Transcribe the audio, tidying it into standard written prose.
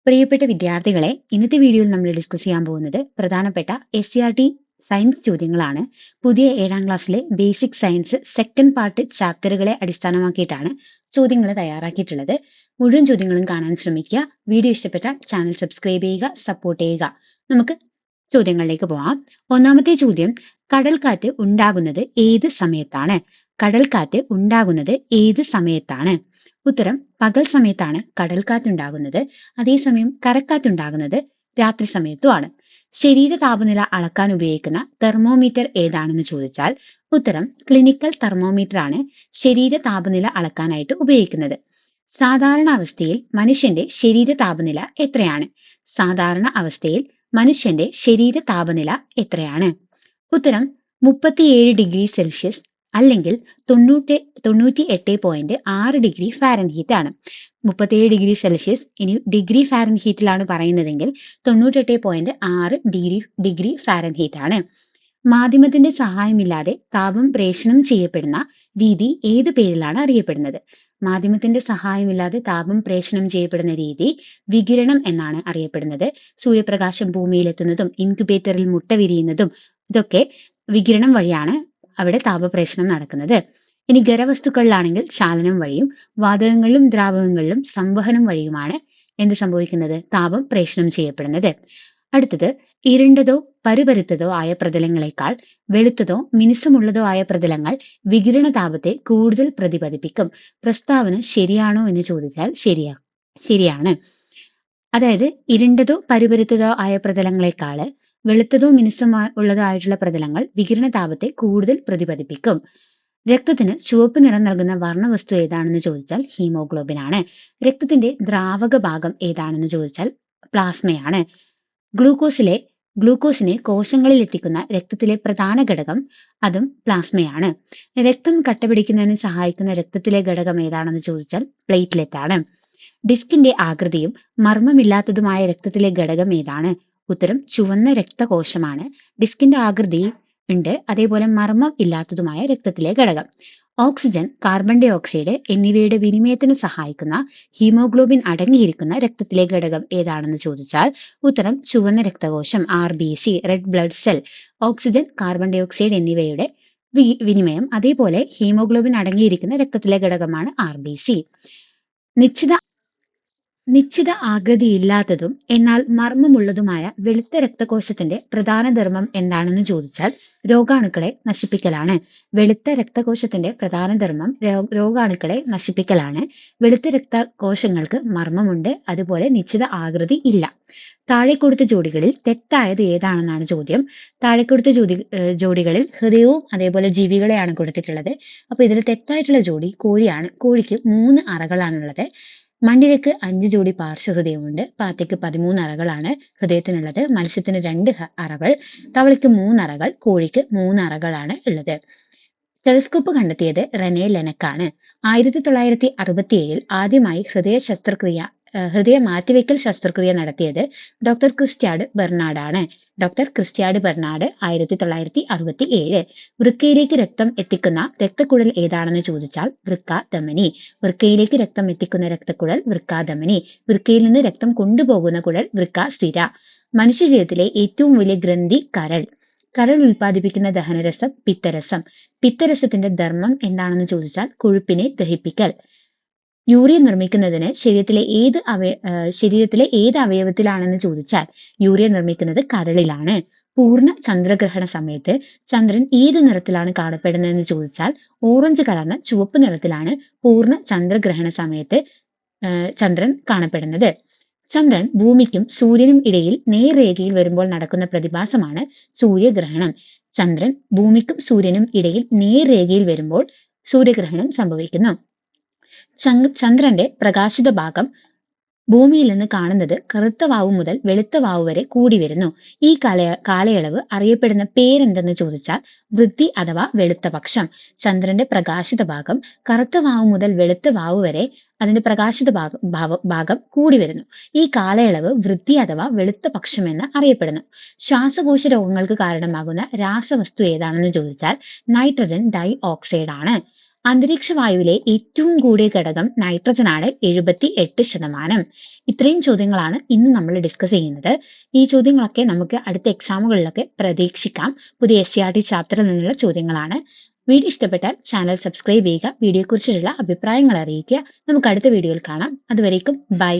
പ്രിയപ്പെട്ട വിദ്യാർത്ഥികളെ, ഇന്നത്തെ വീഡിയോയിൽ നമ്മൾ ഡിസ്കസ് ചെയ്യാൻ പോകുന്നത് പ്രധാനപ്പെട്ട SCRT സയൻസ് ചോദ്യങ്ങളാണ്. പുതിയ 7ാം ക്ലാസ്സിലെ ബേസിക് സയൻസ് സെക്കൻഡ് പാർട്ട് ചാപ്റ്ററുകളെ അടിസ്ഥാനമാക്കിയിട്ടാണ് ചോദ്യങ്ങൾ തയ്യാറാക്കിയിട്ടുള്ളത്. മുഴുവൻ ചോദ്യങ്ങളും കാണാൻ ശ്രമിക്കുക. വീഡിയോ ഇഷ്ടപ്പെട്ട ചാനൽ സബ്സ്ക്രൈബ് ചെയ്യുക, സപ്പോർട്ട് ചെയ്യുക. നമുക്ക് ചോദ്യങ്ങളിലേക്ക് പോവാം. ഒന്നാമത്തെ ചോദ്യം, കടൽക്കാറ്റ് ഉണ്ടാകുന്നത് ഏത് സമയത്താണ്? കടൽക്കാറ്റ് ഉണ്ടാകുന്നത് ഏത് സമയത്താണ്? ഉത്തരം, പകൽ സമയത്താണ് കടൽക്കാറ്റുണ്ടാകുന്നത്. അതേസമയം കരക്കാറ്റുണ്ടാകുന്നത് രാത്രി സമയത്തുമാണ്. ശരീര താപനില അളക്കാൻ ഉപയോഗിക്കുന്ന തെർമോമീറ്റർ ഏതാണെന്ന് ചോദിച്ചാൽ ഉത്തരം, ക്ലിനിക്കൽ തെർമോമീറ്റർ ആണ് ശരീര താപനില അളക്കാനായിട്ട് ഉപയോഗിക്കുന്നത്. സാധാരണ അവസ്ഥയിൽ മനുഷ്യന്റെ ശരീര താപനില എത്രയാണ്? സാധാരണ അവസ്ഥയിൽ മനുഷ്യന്റെ ശരീര താപനില എത്രയാണ്? ഉത്തരം, 37 ഡിഗ്രി സെൽഷ്യസ് അല്ലെങ്കിൽ 98.6 ഡിഗ്രി ഫാരൻഹീറ്റ് ആണ്. 37 ഡിഗ്രി സെൽഷ്യസ് ഇനി ഡിഗ്രി ഫാരൻഹീറ്റിലാണ് പറയുന്നതെങ്കിൽ 98.6 ഡിഗ്രി ഫാരൻഹീറ്റ് ആണ്. മാധ്യമത്തിന്റെ സഹായമില്ലാതെ താപം പ്രേഷണം ചെയ്യപ്പെടുന്ന രീതി ഏത് പേരിലാണ് അറിയപ്പെടുന്നത്? മാധ്യമത്തിന്റെ സഹായമില്ലാതെ താപം പ്രേഷണം ചെയ്യപ്പെടുന്ന രീതി വികിരണം എന്നാണ് അറിയപ്പെടുന്നത്. സൂര്യപ്രകാശം ഭൂമിയിലെത്തുന്നതും ഇൻക്യുബേറ്ററിൽ മുട്ട വിരിയുന്നതും ഇതൊക്കെ വികിരണം വഴിയാണ് അവിടെ താപപ്രേഷണം നടക്കുന്നത്. ഇനി ഖരവസ്തുക്കളിലാണെങ്കിൽ ചാലനം വഴിയും വാതകങ്ങളിലും ദ്രാവകങ്ങളിലും സംവഹനം വഴിയുമാണ് എന്ത് സംഭവിക്കുന്നത്? താപം പ്രേഷണം ചെയ്യപ്പെടുന്നത്. അടുത്തത്, ഇരുണ്ടതോ പരുപരുത്തതോ ആയ പ്രതലങ്ങളെക്കാൾ വെളുത്തതോ മിനുസമുള്ളതോ ആയ പ്രതലങ്ങൾ വികിരണ താപത്തെ കൂടുതൽ പ്രതിഫലിപ്പിക്കും. പ്രസ്താവന ശരിയാണോ എന്ന് ചോദിച്ചാൽ ശരിയാണ്. അതായത് ഇരുണ്ടതോ പരുപരുത്തതോ ആയ പ്രതലങ്ങളെക്കാൾ വെളുത്തതോ ഉള്ളതോ ആയിട്ടുള്ള പ്രതലങ്ങൾ വികിരണ താപത്തെ കൂടുതൽ പ്രതിഫലിപ്പിക്കും. രക്തത്തിന് ചുവപ്പ് നിറം നൽകുന്ന വർണ്ണവസ്തു ഏതാണെന്ന് ചോദിച്ചാൽ ഹീമോഗ്ലോബിൻ ആണ്. രക്തത്തിന്റെ ദ്രാവക ഭാഗം ഏതാണെന്ന് ചോദിച്ചാൽ പ്ലാസ്മയാണ്. ഗ്ലൂക്കോസിനെ കോശങ്ങളിൽ എത്തിക്കുന്ന രക്തത്തിലെ പ്രധാന ഘടകം അതും പ്ലാസ്മയാണ്. രക്തം കട്ടപിടിക്കുന്നതിന് സഹായിക്കുന്ന രക്തത്തിലെ ഘടകം ഏതാണെന്ന് ചോദിച്ചാൽ പ്ലേറ്റ്ലെറ്റ് ആണ്. ഡിസ്കിന്റെ ആകൃതിയും മർമ്മമില്ലാത്തതുമായ രക്തത്തിലെ ഘടകം ഏതാണ്? ഉത്തരം, ചുവന്ന രക്തകോശമാണ്. ഡിസ്കിന്റെ ആകൃതി ഉണ്ട്, അതേപോലെ മർമ്മം ഇല്ലാത്തതുമായ രക്തത്തിലെ ഘടകം. ഓക്സിജൻ, കാർബൺ ഡൈ ഓക്സൈഡ് എന്നിവയുടെ വിനിമയത്തിന് സഹായിക്കുന്ന ഹീമോഗ്ലോബിൻ അടങ്ങിയിരിക്കുന്ന രക്തത്തിലെ ഘടകം ഏതാണെന്ന് ചോദിച്ചാൽ ഉത്തരം, ചുവന്ന രക്തകോശം RBC, red blood cell. Oxygen, carbon dioxide എന്നിവയുടെ വിനിമയം, അതേപോലെ ഹീമോഗ്ലോബിൻ അടങ്ങിയിരിക്കുന്ന രക്തത്തിലെ ഘടകമാണ് RBC. നിശ്ചിത ആകൃതിയില്ലാത്തതും എന്നാൽ മർമ്മമുള്ളതുമായ വെളുത്ത രക്തകോശത്തിന്റെ പ്രധാന ധർമ്മം എന്താണെന്ന് ചോദിച്ചാൽ രോഗാണുക്കളെ നശിപ്പിക്കലാണ്. വെളുത്ത രക്തകോശത്തിന്റെ പ്രധാന ധർമ്മം രോഗാണുക്കളെ നശിപ്പിക്കലാണ്. വെളുത്ത രക്തകോശങ്ങൾക്ക് മർമ്മമുണ്ട്, അതുപോലെ നിശ്ചിത ആകൃതി ഇല്ല. താഴെ കൊടുത്ത ജോഡികളിൽ തെറ്റായത് ഏതാണെന്നാണ് ചോദ്യം. താഴെ കൊടുത്ത ജോഡികളിൽ ഹൃദയവും അതേപോലെ ജീവികളെയാണ് കൊടുത്തിട്ടുള്ളത്. അപ്പൊ ഇതിൽ തെറ്റായിട്ടുള്ള ജോഡി കോഴിയാണ്. കോഴിക്ക് 3 അറകളാണുള്ളത്. മണ്ണിരക്ക് 5 ജോഡി പാർശ്വഹൃദയമുണ്ട്. പാറ്റയ്ക്ക് 13 അറകളാണ് ഹൃദയത്തിനുള്ളത്. മത്സ്യത്തിന് 2 അറകൾ, തവളയ്ക്ക് 3 അറകൾ, കോഴിക്ക് 3 അറകളാണ് ഉള്ളത്. ടെലസ്കോപ്പ് കണ്ടെത്തിയത് റെനെ ലെനക്കാണ്. 1967 ആദ്യമായി ഹൃദയ മാറ്റിവെക്കൽ ശസ്ത്രക്രിയ നടത്തിയത് ഡോക്ടർ ക്രിസ്ത്യാഡ് ബെർണാഡ് ആണ്. Doctor Christiaan Barnard 1967. വൃക്കയിലേക്ക് രക്തം എത്തിക്കുന്ന രക്തക്കുഴൽ ഏതാണെന്ന് ചോദിച്ചാൽ വൃക്കാധമനി. വൃക്കയിലേക്ക് രക്തം എത്തിക്കുന്ന രക്തക്കുഴൽ വൃക്കാധമനി. വൃക്കയിൽ നിന്ന് രക്തം കൊണ്ടുപോകുന്ന കുഴൽ വൃക്കാസ്ഥിര. മനുഷ്യശരീരത്തിലെ ഏറ്റവും വലിയ ഗ്രന്ഥി കരൾ ഉൽപ്പാദിപ്പിക്കുന്ന ദഹനരസം പിത്തരസം. പിത്തരസത്തിന്റെ ധർമ്മം എന്താണെന്ന് ചോദിച്ചാൽ കൊഴുപ്പിനെ ദഹിപ്പിക്കൽ. യൂറിയ നിർമ്മിക്കുന്നതിന് ശരീരത്തിലെ ഏത് അവയവത്തിലാണെന്ന് ചോദിച്ചാൽ യൂറിയ നിർമ്മിക്കുന്നത് കരളിലാണ്. പൂർണ്ണ ചന്ദ്രഗ്രഹണ സമയത്ത് ചന്ദ്രൻ ഏത് നിറത്തിലാണ് കാണപ്പെടുന്നതെന്ന് ചോദിച്ചാൽ ഓറഞ്ച് കലർന്ന ചുവപ്പ് നിറത്തിലാണ് പൂർണ്ണ ചന്ദ്രഗ്രഹണ സമയത്ത് ചന്ദ്രൻ കാണപ്പെടുന്നത്. ചന്ദ്രൻ ഭൂമിക്കും സൂര്യനും ഇടയിൽ നേർരേഖയിൽ വരുമ്പോൾ നടക്കുന്ന പ്രതിഭാസമാണ് സൂര്യഗ്രഹണം. ചന്ദ്രൻ ഭൂമിക്കും സൂര്യനും ഇടയിൽ നേർരേഖയിൽ വരുമ്പോൾ സൂര്യഗ്രഹണം സംഭവിക്കുന്നു. ചന്ദ്രന്റെ പ്രകാശിത ഭാഗം ഭൂമിയിൽ നിന്ന് കാണുന്നത് കറുത്ത വാവു മുതൽ വെളുത്ത വാവു വരെ കൂടി വരുന്നു. ഈ കാലയളവ് അറിയപ്പെടുന്ന പേരെന്തെന്ന് ചോദിച്ചാൽ വൃദ്ധി അഥവാ വെളുത്ത പക്ഷം. ചന്ദ്രന്റെ പ്രകാശിത ഭാഗം കറുത്ത വാവു മുതൽ വെളുത്ത വാവു വരെ അതിന്റെ പ്രകാശിത ഭാഗം കൂടി വരുന്നു. ഈ കാലയളവ് വൃദ്ധി അഥവാ വെളുത്ത പക്ഷം എന്ന് അറിയപ്പെടുന്നു. ശ്വാസകോശ രോഗങ്ങൾക്ക് കാരണമാകുന്ന രാസവസ്തു ഏതാണെന്ന് ചോദിച്ചാൽ നൈട്രജൻ ഡൈ ഓക്സൈഡ് ആണ്. അന്തരീക്ഷ വായുവിലെ ഏറ്റവും കൂടിയ ഘടകം നൈട്രജൻ ആണ് 78%. ഇത്രയും ചോദ്യങ്ങളാണ് ഇന്ന് നമ്മൾ ഡിസ്കസ് ചെയ്യുന്നത്. ഈ ചോദ്യങ്ങളൊക്കെ നമുക്ക് അടുത്ത എക്സാമുകളിലൊക്കെ പ്രതീക്ഷിക്കാം. പുതിയ SCERT ചാപ്റ്ററിൽ നിന്നുള്ള ചോദ്യങ്ങളാണ്. വീഡിയോ ഇഷ്ടപ്പെട്ടാൽ ചാനൽ സബ്സ്ക്രൈബ് ചെയ്യുക. വീഡിയോയെക്കുറിച്ചുള്ള അഭിപ്രായങ്ങൾ അറിയിക്കുക. നമുക്ക് അടുത്ത വീഡിയോയിൽ കാണാം. അതുവരേക്കും ബൈ.